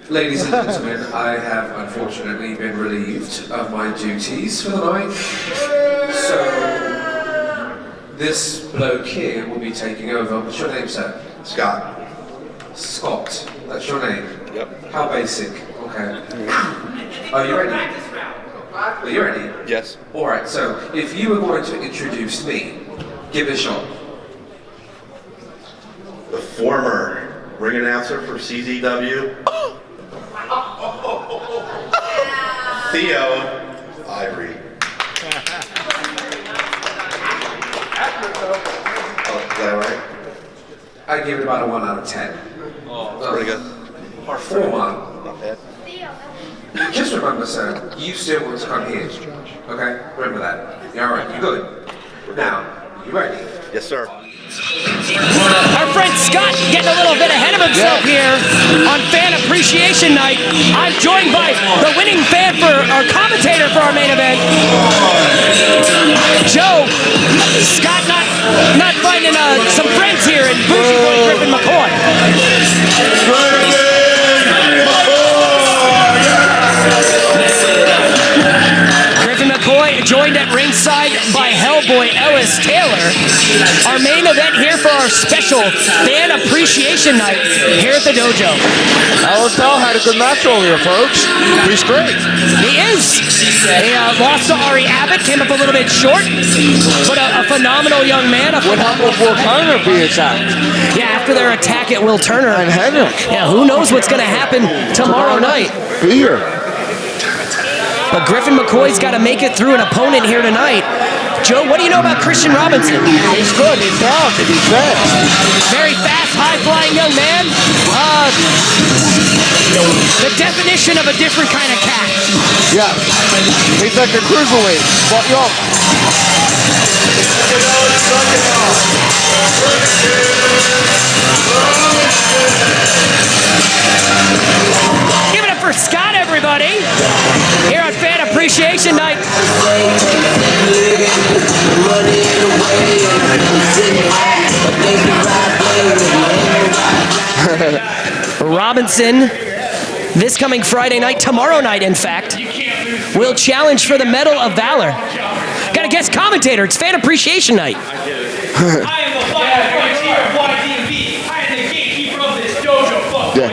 Ladies and gentlemen, I have unfortunately been relieved of my duties for the night. So, this bloke here will be taking over. What's your name, sir? Scott. Scott. That's your name? Yep. How basic. Okay. Are you ready? Are you ready? Yes. Alright, so if you were going to introduce me, give it a shot. The former ring announcer for CZW. Theo Ivory. Oh, is that right? I give it about a 1 out of 10. Oh, pretty good. Or 4 1. Not bad. Just remember, sir, you still want to come here. Okay? Remember that. You alright? You good? Now, you ready? Yes, sir. Our friend Scott getting a little bit ahead of himself here on Fan Appreciation Night. I'm joined by the winning fan for our commentator for our main event, Joe. Scott not finding some friends here in Bougie Boy Griffin McCoy. Griffin McCoy joined at ringside by Hellboy Ellis Taylor. Our main event here for our special Fan Appreciation Night here at the dojo. Ellis Taylor had a good match earlier, folks. He's great. He is. He lost to Ari Abbott, came up a little bit short, but a phenomenal young man. What happened with Will Turner being attacked? Yeah, after their attack at Will Turner. And Henrik. Yeah, who knows what's going to happen tomorrow night. Here. But Griffin McCoy's got to make it through an opponent here tonight. Joe, what do you know about Kristian Robinson? He's good. He's talented. He's fast. Very fast, high-flying young man. The definition of a different kind of cat. Yeah. He's like a cruiserweight, but young. Give it up for Scott, everybody. Here on Fan Appreciation Night. Robinson, this coming Friday night, tomorrow night, in fact, will challenge for the Medal of Valor. Got a guest commentator. It's Fan Appreciation Night. I am the flagbearer here at YDMV. I am the gatekeeper of this dojo. Fuck. Yeah.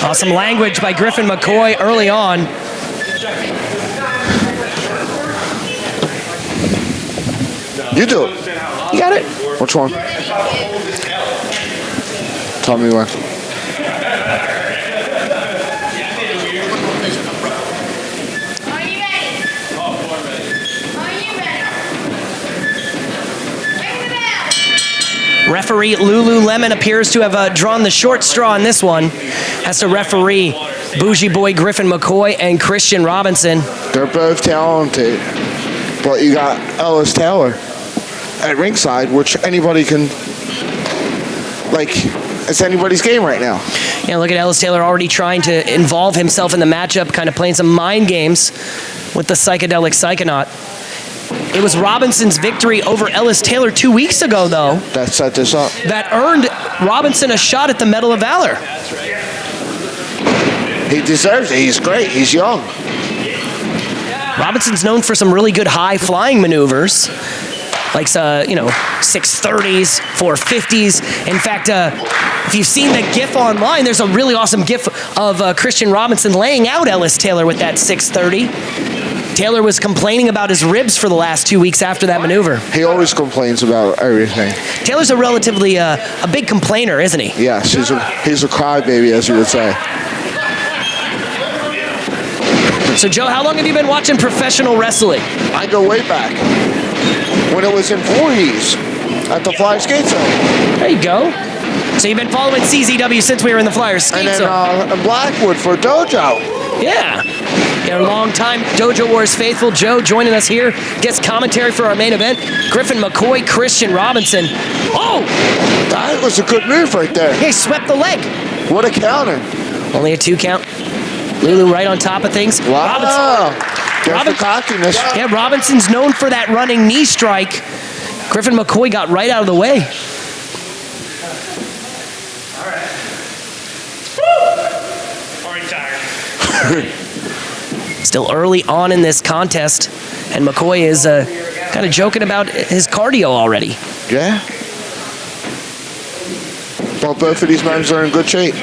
Awesome language by Griffin McCoy early on. You do it. You got it? Which one? Tell me when. Are you ready? Are you ready? Ring the bell. Referee Lululemon appears to have drawn the short straw in this one. Has to referee Bougie Boy Griffin McCoy and Kristian Robinson. They're both talented. But you got Ellis Taylor at ringside, which anybody can, like, it's anybody's game right now. Yeah, look at Ellis Taylor already trying to involve himself in the matchup, kind of playing some mind games with the psychedelic psychonaut. It was Robinson's victory over Ellis Taylor 2 weeks ago, though, That set this up. that earned Robinson a shot at the Medal of Valor. He deserves it. He's great. He's young. Robinson's known for some really good high-flying maneuvers, like 630s, 450s. In fact, if you've seen the GIF online, there's a really awesome GIF of Kristian Robinson laying out Ellis Taylor with that 630. Taylor was complaining about his ribs for the last 2 weeks after that maneuver. He always complains about everything. Taylor's a relatively a big complainer, isn't he? Yes, he's a crybaby, as you would say. So, Joe, how long have you been watching professional wrestling? I go way back. When it was in Voorhees at the Flyer Skate Zone. There you go. So you've been following CZW since we were in the Flyers Skate And Zone. then in Blackwood for Dojo. Yeah. A long-time Dojo Wars faithful. Joe joining us here. Guest commentary for our main event. Griffin McCoy, Kristian Robinson. Oh! That was a good move right there. He swept the leg. What a counter. Only a 2 count. Lulu right on top of things. Wow. There's the cockiness. Yeah, Robinson's known for that running knee strike. Griffin McCoy got right out of the way. Still early on in this contest, and McCoy is kind of joking about his cardio already. Yeah. Well, both of these men are in good shape.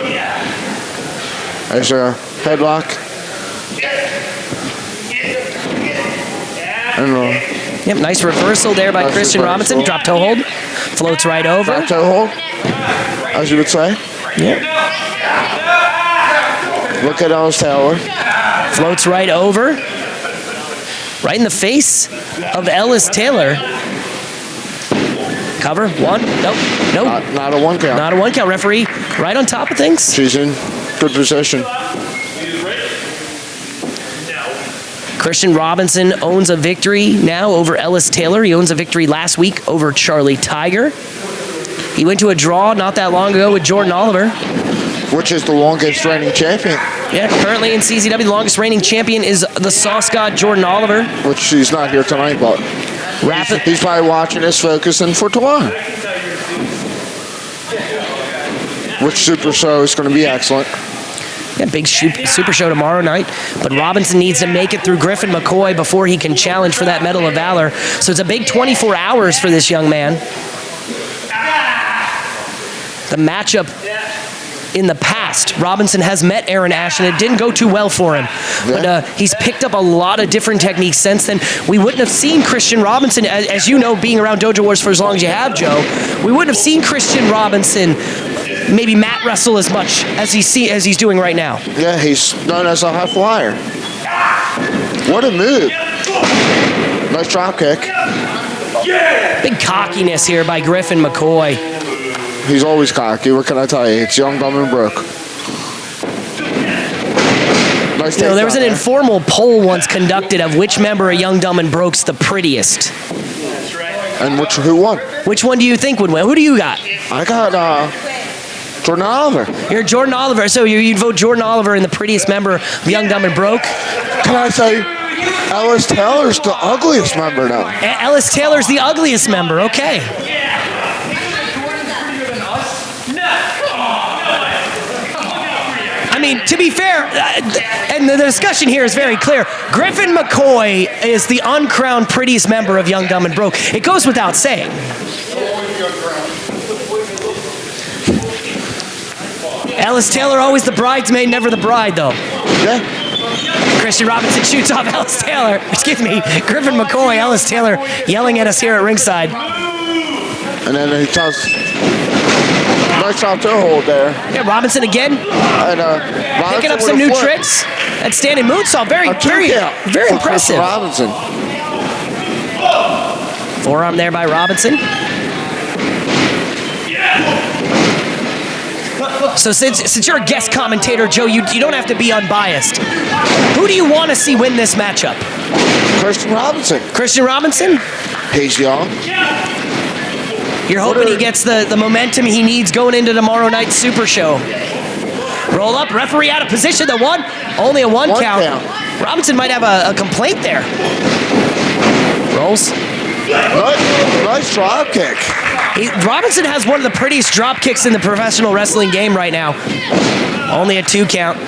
There's a headlock. And Yep, nice reversal there by Nice Kristian Robinson. reversal. Drop toe hold. Floats right over. back toe hold, as you would say. Yep. Look at Ellis Taylor. Floats right over. Right in the face of Ellis Taylor. Cover. One. Nope. Nope. Not a one count. Not a one count. Referee right on top of things. She's in good position. Kristian Robinson owns a victory now over Ellis Taylor. He owns a victory last week over Charlie Tiger. He went to a draw not that long ago with Jordan Oliver. Which is the longest reigning champion. Yeah, currently in CZW, the longest reigning champion is the Sauce God Jordan Oliver. Which he's not here tonight, but he's probably watching this, focusing for tomorrow. Which Super Show is going to be excellent. Yeah, big super show tomorrow night. But Robinson needs to make it through Griffin McCoy before he can challenge for that Medal of Valor. So it's a big 24 hours for this young man. The matchup in the past, Robinson has met Aaron Ashton. It didn't go too well for him. But he's picked up a lot of different techniques since then. We wouldn't have seen Kristian Robinson, as you know, being around Dojo Wars for as long as you have, Joe, we wouldn't have seen Kristian Robinson maybe mat wrestle as much as he's doing right now. Yeah, he's known as a high flyer. What a move. Nice drop kick. Big cockiness here by Griffin McCoy. He's always cocky. What can I tell you? It's young, dumb, and broke. Nice You know, there was an takedown there. informal poll once conducted of which member of Young, Dumb, and Broke's the prettiest. And who won? Which one do you think would win? Who do you got? I got Jordan Oliver. You're Jordan Oliver, so you'd vote Jordan Oliver in the prettiest member of Young, Dumb, and Broke? Can I say Ellis Taylor's the ugliest member now? Ellis Taylor's the ugliest member, okay. I mean, to be fair, and the discussion here is very clear, Griffin McCoy is the uncrowned prettiest member of Young, Dumb, and Broke. It goes without saying. Ellis Taylor, always the bridesmaid, never the bride, though. Yeah. Kristian Robinson shoots off Ellis Taylor. Excuse me, Griffin McCoy, Ellis Taylor yelling at us here at ringside. And then he does nice drop toe hold there. Yeah, Robinson again. And Robinson Picking up with some a new flip. tricks. That standing moonsault, very A 2 count very for impressive. Kristian Robinson. Forearm there by Robinson. So since you're a guest commentator, Joe, you don't have to be unbiased. Who do you want to see win this matchup? Kristian Robinson. Kristian Robinson? He's young. You're hoping he gets the momentum he needs going into tomorrow night's Super Show. Roll up, referee out of position, the one. Only a one count. Robinson might have a complaint there. Rolls. Nice drop kick. Robinson has one of the prettiest drop kicks in the professional wrestling game right now. Only a 2 count.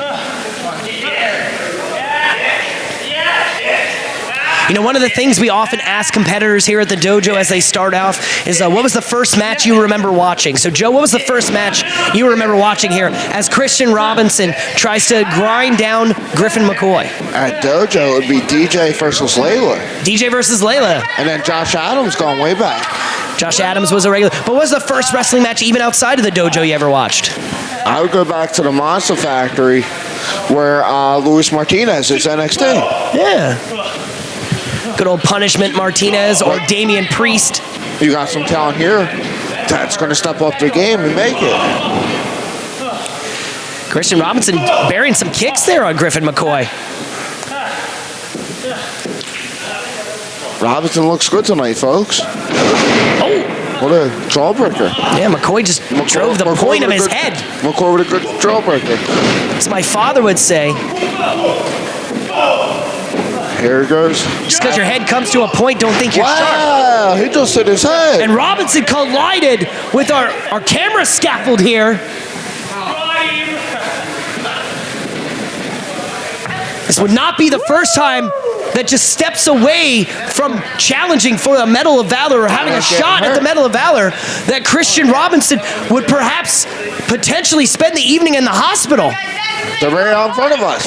You know, one of the things we often ask competitors here at the dojo as they start off is, what was the first match you remember watching? So, Joe, what was the first match you remember watching here as Kristian Robinson tries to grind down Griffin McCoy? At dojo, it would be DJ versus Layla. DJ versus Layla. And then Josh Adams going way back. Josh Adams was a regular. But what was the first wrestling match even outside of the dojo you ever watched? I would go back to the Monster Factory where Luis Martinez is NXT. Yeah. Good old Punishment Martinez or Damian Priest. You got some talent here that's going to step up their game and make it. Kristian Robinson burying some kicks there on Griffin McCoy. Robinson looks good tonight, folks. Oh! What a jawbreaker. Yeah, McCoy just drove the point of his head. McCoy with a good jawbreaker. As my father would say. Here it goes. Just because your head comes to a point, don't think you're sharp. Wow, he just hit his head. And Robinson collided with our camera scaffold here. This would not be the first time that just steps away from challenging for the Medal of Valor or having a shot at the Medal of Valor that Kristian Robinson would perhaps potentially spend the evening in the hospital. They're right out in front of us.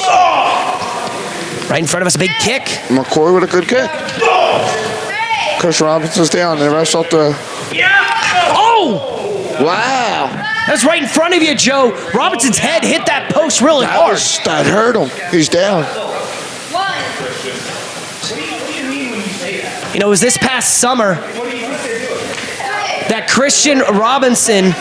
Right in front of us, a big kick. McCoy with a good kick. Kristian Robinson's down. They rest off the... Oh! Wow. That's right in front of you, Joe. Robinson's head hit that post really hard. That hurt him. He's down. You know, it was this past summer that Kristian Robinson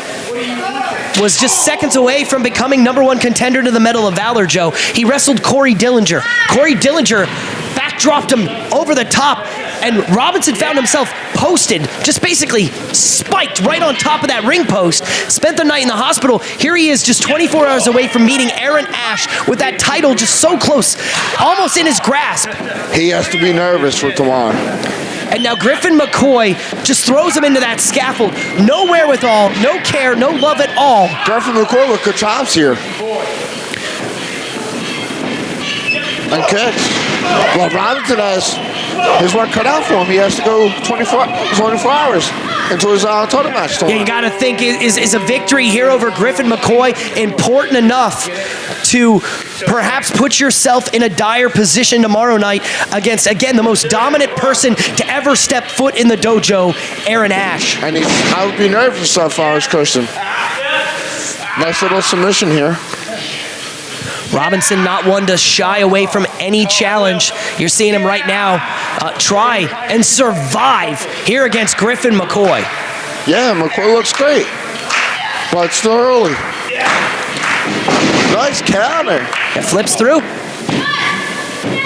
was just seconds away from becoming #1 contender to the Medal of Valor, Joe. He wrestled Corey Dillinger. Corey Dillinger backdropped him over the top, and Robinson found himself posted, just basically spiked right on top of that ring post. Spent the night in the hospital. Here he is just 24 hours away from meeting Aaron Ash with that title just so close, almost in his grasp. He has to be nervous for tomorrow. And now Griffin McCoy just throws him into that scaffold. No wherewithal, no care, no love at all. Griffin McCoy with good chops here. And kicks. Well, Robinson has his work cut out for him. He has to go 24 hours into his title match tomorrow. Yeah, you got to think, is a victory here over Griffin McCoy important enough to perhaps put yourself in a dire position tomorrow night against, again, the most dominant person to ever step foot in the dojo, Aaron Ash? And I would be nervous so far as Kristian. Nice little submission here. Robinson not one to shy away from any challenge. You're seeing him right now try and survive here against Griffin McCoy. Yeah, McCoy looks great, but it's still early. Nice counter. It flips through.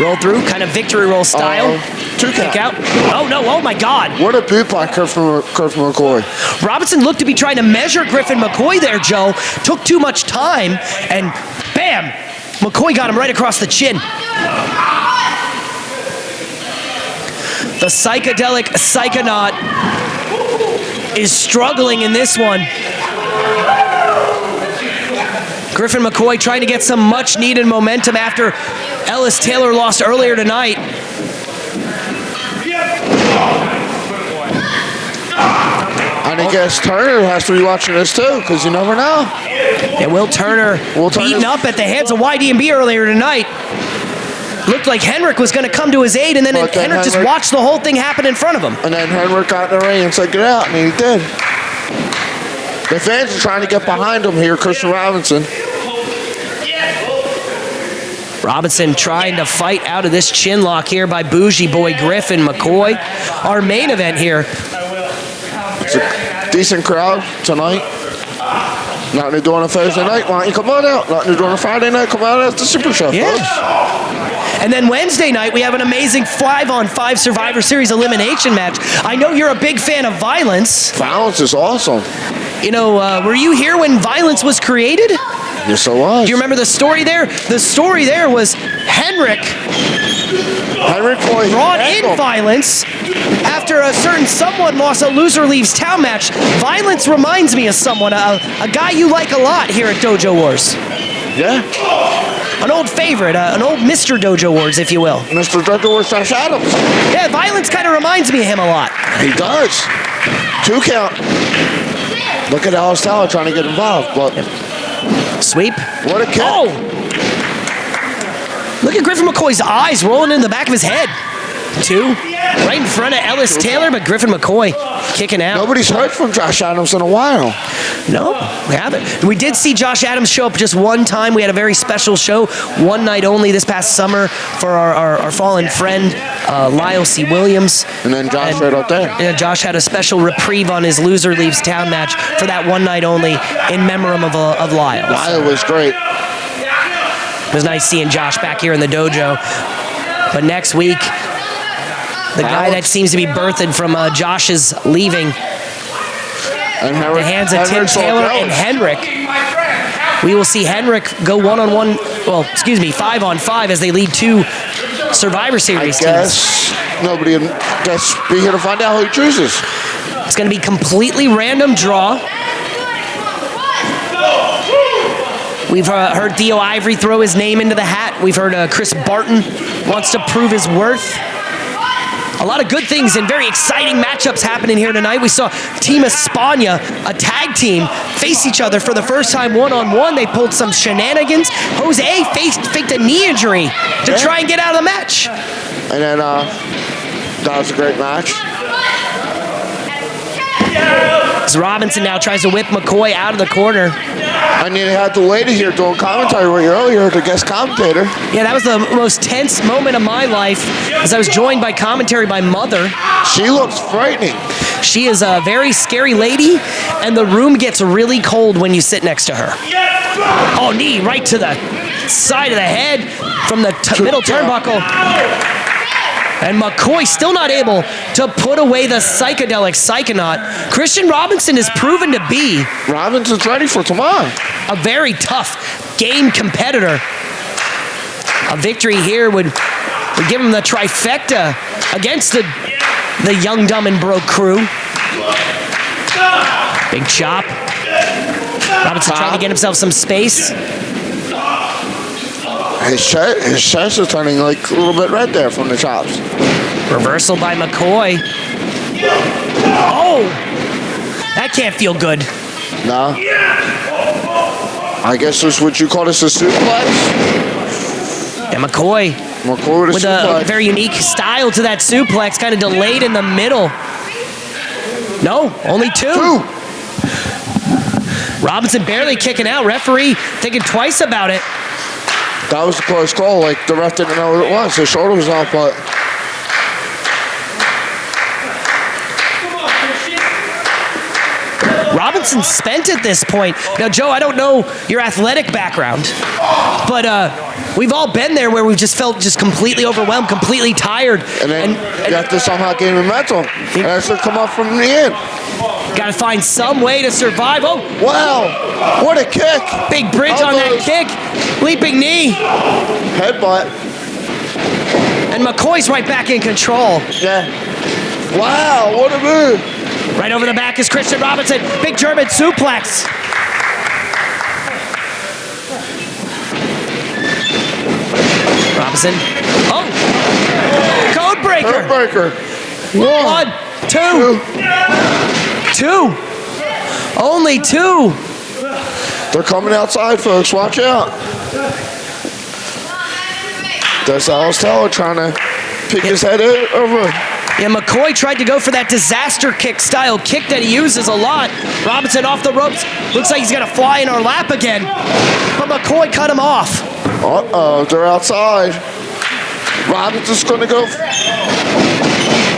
Roll through, kind of victory roll style. Two Kick out. Oh, no. Oh, my God. What a boot by Griffin McCoy. Robinson looked to be trying to measure Griffin McCoy there, Joe. Took too much time, and bam! McCoy got him right across the chin. The psychedelic Psychonaut is struggling in this one. Griffin McCoy trying to get some much-needed momentum after Ellis Taylor lost earlier tonight. And I guess Turner has to be watching this too, because you never know. And Will Turner beaten up at the hands of YDMB earlier tonight. Looked like Henrik was going to come to his aid, and then Henrik just watched the whole thing happen in front of him. And then Henrik got in the ring and said, "Get out," and he did. The fans are trying to get behind him here, Kristian Robinson. Robinson trying to fight out of this chin lock here by bougie boy Griffin McCoy. Our main event here. It's a decent crowd tonight. Nothing to do on a Thursday night. Why don't you come on out? Nothing to do on a Friday night. Come out at the Super Show, folks. And then Wednesday night, we have an amazing 5-on-5 Survivor Series elimination match. I know you're a big fan of Violence. Violence is awesome. You know, were you here when Violence was created? Yes, I was. Do you remember the story there? The story there was Henrik brought in Violence after a certain someone lost a loser leaves town match. Violence reminds me of someone, a guy you like a lot here at Dojo Wars. Yeah. An old favorite, an old Mr. Dojo Wars, if you will. Mr. Dojo Wars, Josh Adams. Yeah, Violence kind of reminds me of him a lot. He does. 2 count. Look at Alice Tower trying to get involved, but... Sweep. What a kick. Oh! Look at Griffin McCoy's eyes rolling in the back of his head. 2. Right in front of Ellis Taylor, but Griffin McCoy kicking out. Nobody's heard from Josh Adams in a while. No, we haven't. We did see Josh Adams show up just one time. We had a very special show, one night only this past summer for our fallen friend, Lyle C. Williams. And then Josh right up there. Yeah, Josh had a special reprieve on his Loser Leaves Town match for that one night only in memoriam of Lyle. Lyle was great. It was nice seeing Josh back here in the dojo. But next week, the guy that seems to be birthed from Josh's leaving, And the hands of Tim Taylor and Henrik. We will see Henrik go 1-on-1, 5-on-5 as they lead 2 Survivor Series teams. Nobody will be here to find out who he chooses. It's going to be completely random draw. We've heard Theo Ivory throw his name into the hat. We've heard Chris Barton wants to prove his worth. A lot of good things and very exciting matchups happening here tonight. We saw Team Espana, a tag team, face each other for the first time one-on-one. They pulled some shenanigans. Jose faked a knee injury to try and get out of the match. And then that was a great match. As Robinson now tries to whip McCoy out of the corner. And you had the lady here doing commentary with you earlier, the guest commentator. Yeah, that was the most tense moment of my life as I was joined by commentary by Mother. She looks frightening. She is a very scary lady, and the room gets really cold when you sit next to her. Oh, knee right to the side of the head from the middle turnbuckle. And McCoy still not able to put away the psychedelic psychonaut. Kristian Robinson is proven to be Robinson's ready for tomorrow. a very tough game competitor. A victory here would give him the trifecta against the Young, Dumb, and Broke crew. Big chop. Robinson trying to get himself some space. His chest is turning like a little bit red there from the chops. Reversal by McCoy. Oh! That can't feel good. No. I guess this what you call this a suplex? And McCoy With a a suplex. very unique style to that suplex, kind of delayed in the middle. No, only two. Robinson barely kicking out. Referee thinking twice about it. That was a close call. Like the ref didn't know what it was. His shoulder was off, but Robinson spent at this point. Now, Joe, I don't know your athletic background, but we've all been there where we've just felt just completely overwhelmed, completely tired. and then you have to somehow gain momentum. And that's to come up from the end. Got to find some way to survive. Oh, Wow! What a kick! big bridge on that Elbows. kick. Leaping knee. Headbutt. And McCoy's right back in control. Yeah. Wow! What a move! Right over the back is Kristian Robinson. Big German suplex. Robinson. Oh! Code breaker. Heartbreaker. One, two. Two. Only two. They're coming outside, folks. Watch out. That's Alice Teller trying to pick his head over. Yeah, McCoy tried to go for that disaster kick style kick that he uses a lot. Robinson off the ropes. Looks like he's going to fly in our lap again. But McCoy cut him off. Uh-oh, they're outside. Robinson's going to go.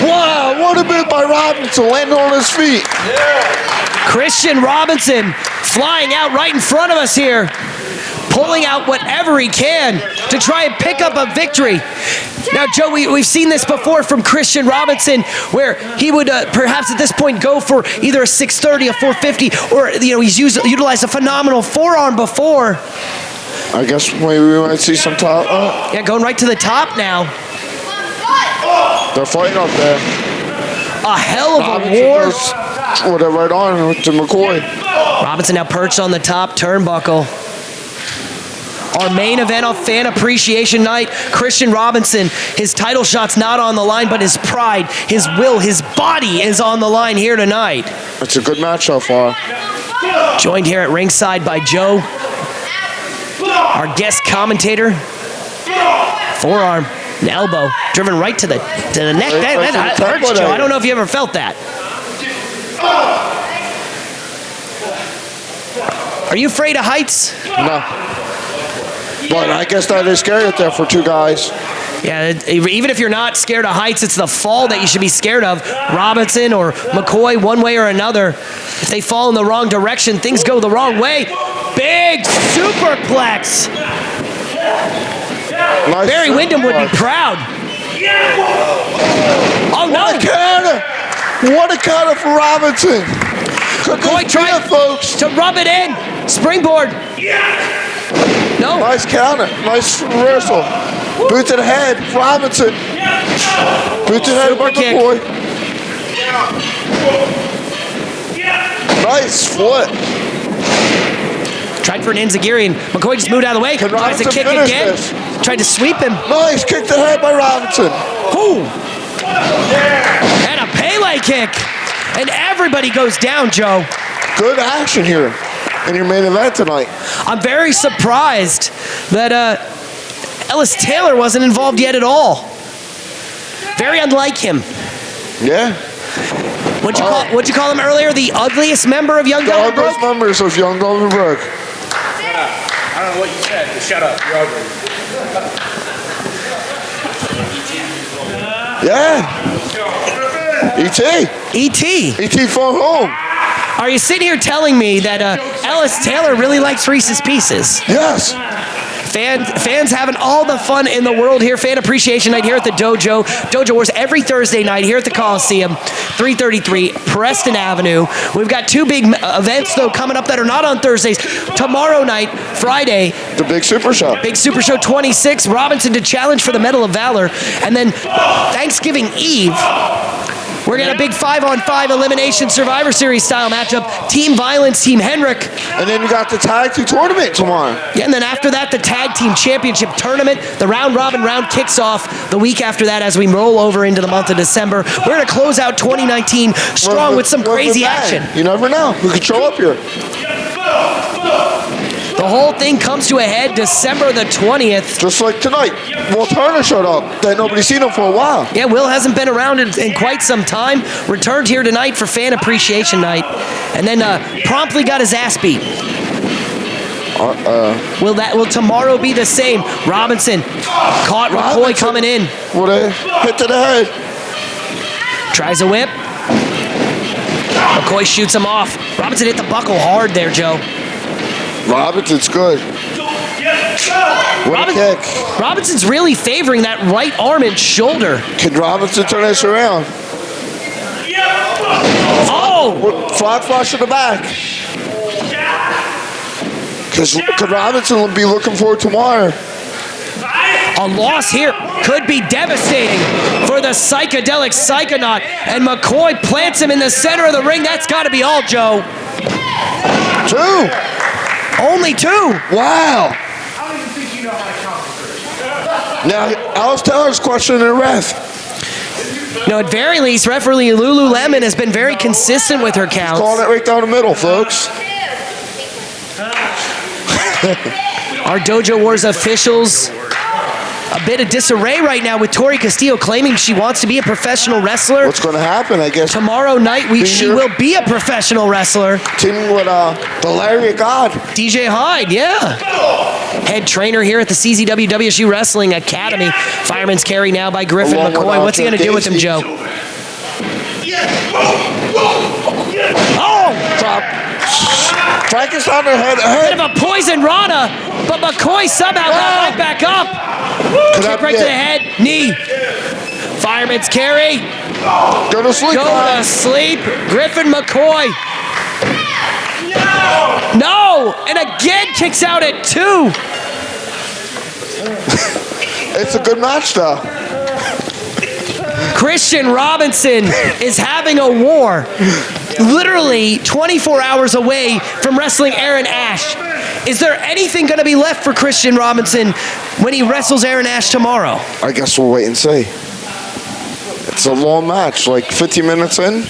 Wow, what a move by Robinson, landing on his feet. Kristian Robinson flying out right in front of us here. Pulling out whatever he can to try and pick up a victory. Now, Joe, we've seen this before from Kristian Robinson, where he would perhaps at this point go for either a 630, a 450, or he's utilized a phenomenal forearm before. I guess maybe we might see some top. Yeah, going right to the top now. They're fighting up there. A hell of a Robinson war. goes with it right on to McCoy. Robinson now perched on the top turnbuckle. Our main event of Fan Appreciation Night, Kristian Robinson, his title shot's not on the line, but his pride, his will, his body is on the line here tonight. It's a good match so far. Joined here at ringside by Joe, our guest commentator. Forearm, an elbow, driven right to the neck. Right to That the hurts, temple Joe. there. I don't know if you ever felt that. Are you afraid of heights? No. But I guess that is scary up there for two guys. Yeah, even if you're not scared of heights, it's the fall that you should be scared of. Robinson or McCoy, one way or another. If they fall in the wrong direction, things go the wrong way. Big superplex. Nice Barry Windham would be suplex. proud. Oh, What a no. counter! What a counter for Robinson! McCoy tried folks. to rub it in. Springboard. No. Nice counter. Nice reversal. Boot to the head. Robinson. Boot to the head. Super by kick. McCoy. Nice foot. Tried for an enziguri, and McCoy just moved out of the way. Can Tries to Robinson kick finish again. this? Tried to sweep him. Nice, kick the head by Robinson. Ooh. And a Pele kick. And everybody goes down, Joe. Good action here in your main event tonight. I'm very surprised that Ellis Taylor wasn't involved yet at all. Very unlike him. Yeah. What'd you call him earlier? The ugliest member of Young The Delaware ugliest Brook? members of Young Delaware Brook. I don't know what you said, but shut up. You're ugly. Yeah. E.T. E.T. phone home. Are you sitting here telling me that Ellis Taylor really likes Reese's Pieces? Yes. Fans having all the fun in the world here. Fan Appreciation Night here at the Dojo Wars every Thursday night here at the Coliseum, 333 Preston Avenue. We've got two big events, though, coming up that are not on Thursdays. Tomorrow night, Friday, The Big Super Show. Big Super Show 26, Robinson to challenge for the Medal of Valor. And then Thanksgiving Eve, we're going to have a big 5-on-5 Elimination Survivor Series style matchup. Team Violence, Team Henrik. And then you got the tag team tournament tomorrow. Yeah, and then after that, the Tag Team Championship Tournament. The round-robin round kicks off the week after that as we roll over into the month of December. We're going to close out 2019 strong with some crazy action. You never know. Who could show up here? The whole thing comes to a head December the 20th. Just like tonight. Will Turner showed up. That nobody's seen him for a while. Yeah, Will hasn't been around in quite some time. Returned here tonight for Fan Appreciation Night. And then promptly got his ass beat. Will tomorrow be the same? Robinson caught McCoy coming in. What a hit to the head. Tries a whip. McCoy shoots him off. Robinson hit the buckle hard there, Joe. Robinson's good. What a kick. Robinson's really favoring that right arm and shoulder. Can Robinson turn this around? Oh! Frog flush in the back. Could Robinson be looking for tomorrow? A loss here could be devastating for the psychedelic psychonaut. And McCoy plants him in the center of the ring. That's got to be all, Joe. 2. Only 2. Wow. I don't even think you know how to count. Now, Alice Taylor's questioning the ref. No, at very least, referee Lululemon has been very consistent with her counts. Calling it right down the middle, folks. Our Dojo Wars officials, a bit of disarray right now with Tori Castillo claiming she wants to be a professional wrestler. What's going to happen, I guess? Tomorrow night, she will be a professional wrestler. Teaming with the Lariat God. DJ Hyde, yeah. Head trainer here at the CZW WSU Wrestling Academy. Fireman's carry now by Griffin Along with McCoy. What's he going to do with him, Joe? Oh! Drop. Frankenstein her head Bit ahead. of a poison Rana, but McCoy somehow got right back up. Kick right to the head, knee. Fireman's carry. Go to sleep. Go to sleep. Griffin McCoy. No! And again kicks out at 2. It's a good match, though. Kristian Robinson is having a war. Literally 24 hours away from wrestling Aaron Ash. Is there anything going to be left for Kristian Robinson when he wrestles Aaron Ash tomorrow? I guess we'll wait and see. It's a long match, like 15 minutes in.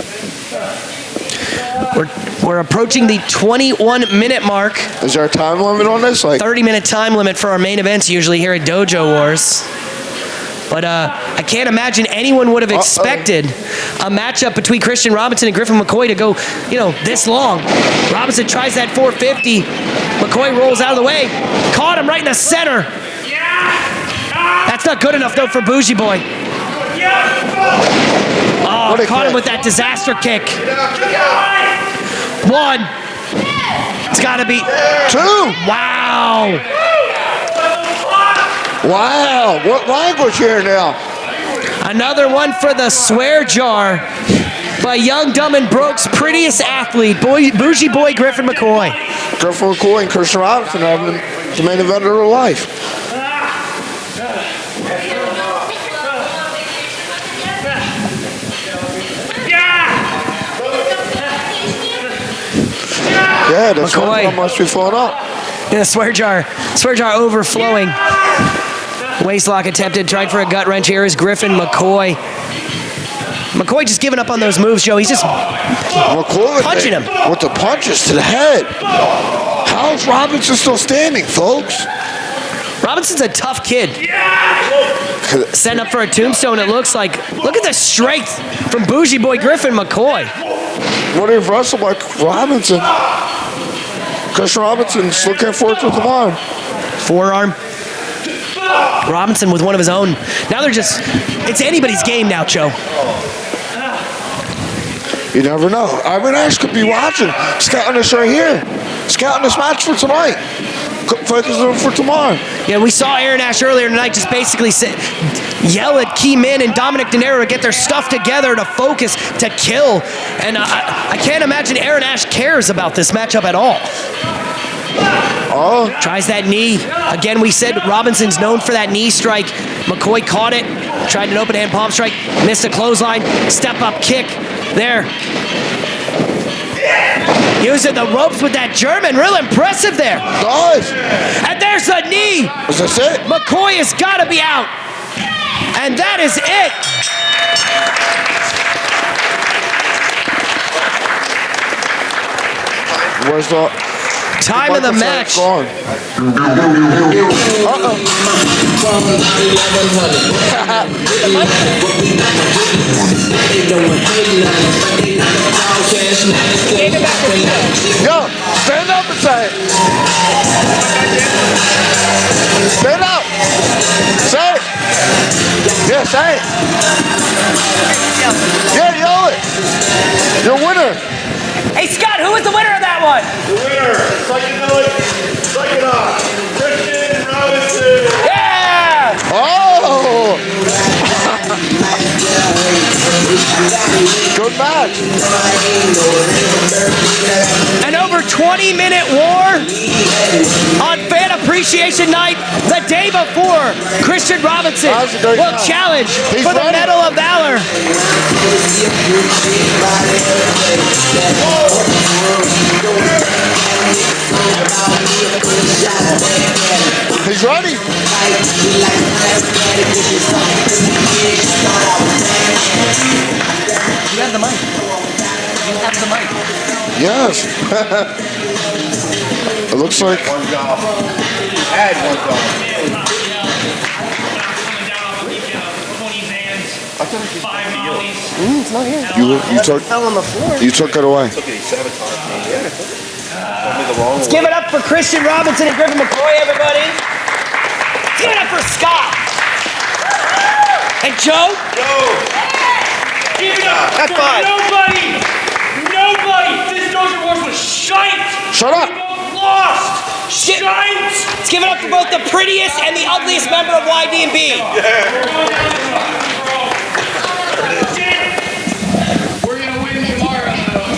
We're approaching the 21-minute mark. Is there a time limit on this? Like 30-minute time limit for our main events usually here at Dojo Wars. But I can't imagine anyone would have expected a matchup between Kristian Robinson and Griffin McCoy to go, this long. Robinson tries that 450. McCoy rolls out of the way. Caught him right in the center. That's not good enough, though, for Bougie Boy. Oh, caught him with that disaster kick. 1. It's got to be 2. Wow. Wow. What language here now? Another one for the swear jar by Young, Dumb, and Broke's prettiest athlete, Bougie Boy Griffin McCoy. Griffin McCoy and Kristian Robinson having the main event of their life. Yeah, that's McCoy one must be falling up. Yeah, swear jar overflowing. Waist lock attempted, tried for a gut wrench here is Griffin McCoy. McCoy just giving up on those moves, Joe. He's just punching him. With the punches to the head. How's Robinson still standing, folks? Robinson's a tough kid. Setting up for a tombstone, it looks like. Look at the strength from bougie boy Griffin McCoy. What if wrestled like Robinson? Kristian Robinson's looking forward to tomorrow. Forearm. Robinson with one of his own. Now they're just, it's anybody's game now, Joe. You never know. Iron Ash could be watching, scouting this right here. Scouting this match for tonight. Focusing for tomorrow. Yeah, we saw Aaron Ash earlier tonight just basically yell at Key Min and Dominic De Niro to get their stuff together, to focus, to kill. And I can't imagine Aaron Ash cares about this matchup at all. Oh. Tries that knee. Again, we said Robinson's known for that knee strike. McCoy caught it. Tried an open hand palm strike. Missed a clothesline. Step up kick. There. Using the ropes with that German. Real impressive there. Nice. And there's the knee. Is this it? McCoy has got to be out. And that is it. Where's the time of the match? Gone. Yo, stand up and say it. Stand up. Say it. Yeah, say it. Yeah, yell it. You're a winner. Hey, Scott, who was the winner of that one? The winner, suck it up, suck it up, Kristian Robinson. Yeah! Oh! Good match. An over 20-minute war on Fan Appreciation Night the day before Kristian Robinson will challenge for the Medal of Valor. He's ready. You have the mic. You have the mic. Yes. It looks like One golf. Had one golf. It's not here. fell on the floor. You took it away. Took it, he sabotaged me. Yeah, I took it. Told me the wrong Let's way. give it up for Kristian Robinson and Griffin McCoy, everybody. Let's give it up for Scott. And Joe. Give it up High for five. nobody. This Dojo Wars was shite. Shut up. We both lost. Shite. Let's give it up for both the prettiest and the ugliest member of YD&B. We're gonna win tomorrow, though.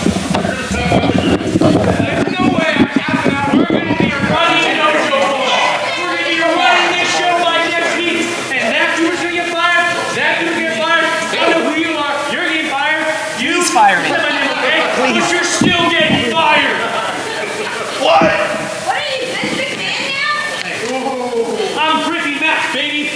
There's no way I'm tapping out. We're gonna be running Dojo Wars. We're gonna be running this show by next week. And that dude's gonna get fired. That dude's gonna get fired. I know who you are. You're getting fired. Please fire me. Put my name, okay? Please. But you're still getting fired. What are you, this big man now? I'm Griffin McCoy, baby.